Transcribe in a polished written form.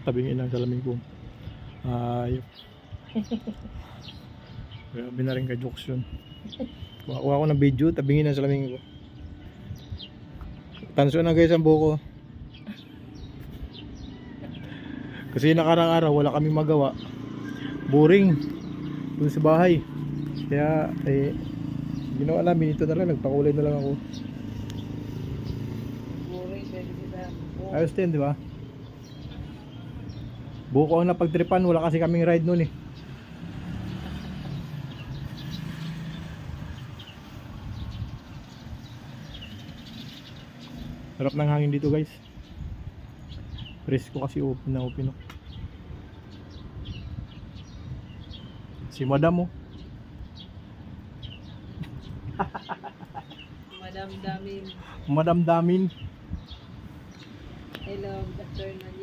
Tabingin lang salamin ko. Ayop. Grabe na rin ka-jokes yun. Kuha ko ng video, tabingin ang salamin ko. Tanso na guys ang buko. Kasi nakarang araw wala kaming magawa. Boring dun sa bahay. Kaya ginawa namin ito na lang, nagpakulay na lang ako. Ayos din, di ba? Buko ang napagtripan, wala kasi kaming ride noon eh. Sarap ng hangin dito guys. Presko kasi open na open. Si Madam oh. Madam Damin. Madam Damin. Hello, good afternoon.